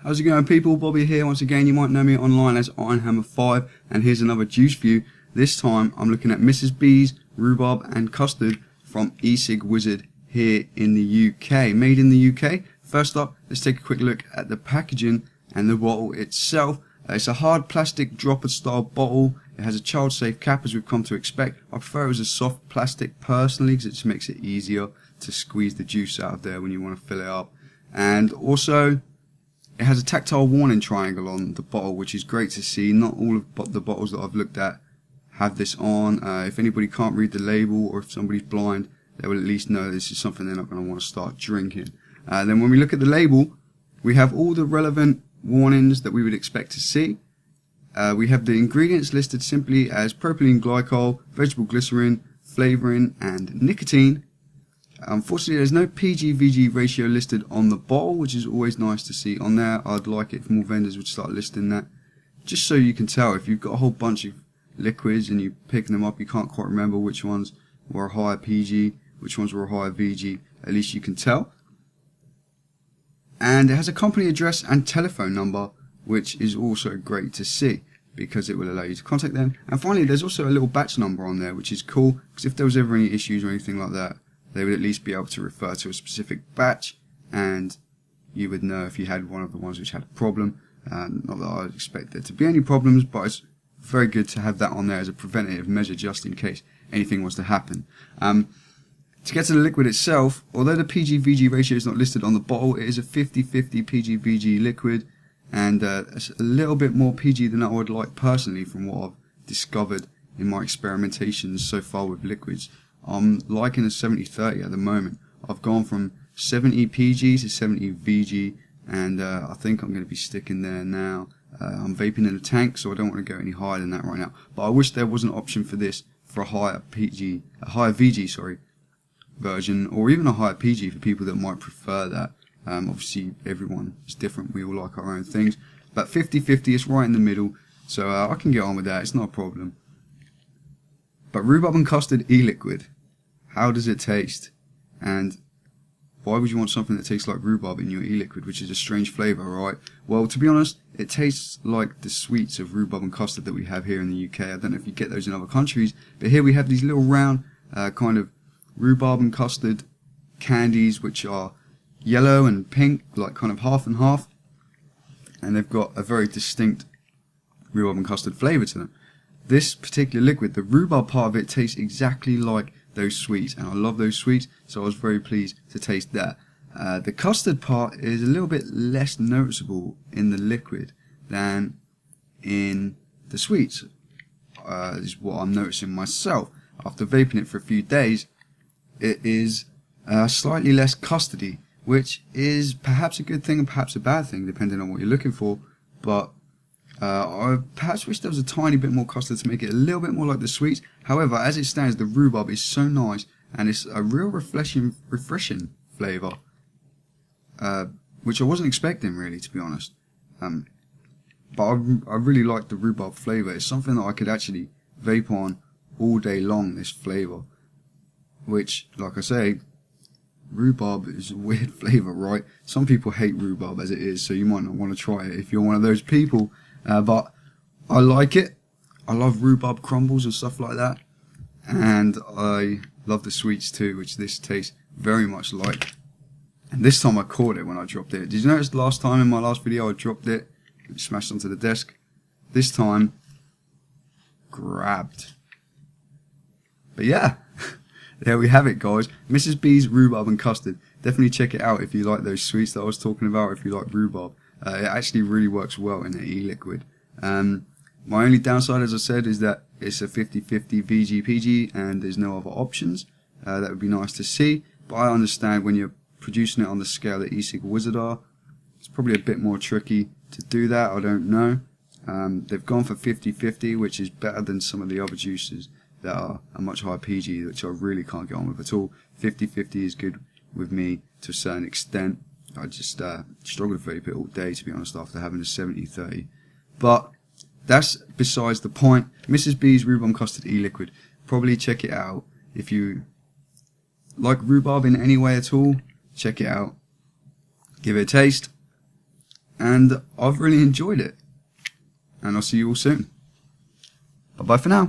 How's it going, people? Bobby here once again. You might know me online as Ironhammer5, and here's another juice view. This time I'm looking at Mrs. B's Rhubarb and Custard from EcigWizard here in the UK. Made in the UK. First up, let's take a quick look at the packaging and the bottle itself. It's a hard plastic dropper style bottle. It has a child safe cap, as we've come to expect. I prefer it as a soft plastic personally because it just makes it easier to squeeze the juice out of there when you want to fill it up. And also, it has a tactile warning triangle on the bottle, which is great to see. Not all of the bottles that I've looked at have this on. If anybody can't read the label, or if somebody's blind, they will at least know this is something they're not going to want to start drinking. Then when we look at the label, we have all the relevant warnings that we would expect to see. We have the ingredients listed simply as propylene glycol, vegetable glycerin, flavouring, and nicotine. Unfortunately, there's no PG-VG ratio listed on the bottle, which is always nice to see on there. I'd like it if more vendors would start listing that, just so you can tell. If you've got a whole bunch of liquids and you're picking them up, you can't quite remember which ones were a higher PG, which ones were a higher VG, at least you can tell. And it has a company address and telephone number, which is also great to see, because it will allow you to contact them. And finally, there's also a little batch number on there, which is cool, because if there was ever any issues or anything like that, they would at least be able to refer to a specific batch, and you would know if you had one of the ones which had a problem. Not that I expect there to be any problems, but it's very good to have that on there as a preventative measure, just in case anything was to happen. To get to the liquid itself, although the PG-VG ratio is not listed on the bottle, it is a 50-50 PG-VG liquid, and it's a little bit more PG than I would like personally from what I've discovered in my experimentations so far with liquids. I'm liking a 70-30 at the moment. I've gone from 70 PG to 70 VG, and I think I'm going to be sticking there now. I'm vaping in a tank, so I don't want to go any higher than that right now. But I wish there was an option for this for a higher VG, version, or even a higher PG for people that might prefer that. Obviously, everyone is different. We all like our own things. But 50-50 is right in the middle, so I can get on with that. It's not a problem. But Rhubarb and Custard e-liquid, how does it taste? And why would you want something that tastes like rhubarb in your e-liquid, which is a strange flavour, right? Well, to be honest, it tastes like the sweets of rhubarb and custard that we have here in the UK. I don't know if you get those in other countries, but here we have these little round kind of rhubarb and custard candies, which are yellow and pink, like kind of half and half, and they've got a very distinct rhubarb and custard flavour to them. This particular liquid, the rhubarb part of it, tastes exactly like those sweets, and I love those sweets, so I was very pleased to taste that. The custard part is a little bit less noticeable in the liquid than in the sweets, is what I'm noticing myself. After vaping it for a few days, it is slightly less custardy, which is perhaps a good thing and perhaps a bad thing, depending on what you're looking for. But I perhaps wish there was a tiny bit more custard to make it a little bit more like the sweets. However, as it stands, the rhubarb is so nice, and it's a real refreshing flavour, which I wasn't expecting, really, to be honest. But I really like the rhubarb flavour. It's something that I could actually vape on all day long, this flavour. Which, like I say, rhubarb is a weird flavour, right? Some people hate rhubarb as it is, so you might not want to try it if you're one of those people. But I like it. I love rhubarb crumbles and stuff like that. And I love the sweets too, which this tastes very much like. And this time I caught it when I dropped it. Did you notice last time in my last video I dropped it, it smashed onto the desk? This time, grabbed. But yeah. There we have it, guys. Mrs. B's Rhubarb and Custard. Definitely check it out if you like those sweets that I was talking about, if you like rhubarb. It actually really works well in the e-liquid. My only downside, as I said, is that it's a 50-50 VG-PG and there's no other options. That would be nice to see, but I understand when you're producing it on the scale that EcigWizard are, it's probably a bit more tricky to do that. I don't know. They've gone for 50-50, which is better than some of the other juices that are a much higher PG, which I really can't get on with at all. 50-50 is good with me to a certain extent. I just struggle to vape it all day, to be honest, after having a 70-30. But that's besides the point. Mrs. B's Rhubarb and Custard e-liquid. Probably check it out. If you like rhubarb in any way at all, check it out. Give it a taste. and I've really enjoyed it. And I'll see you all soon. Bye bye for now.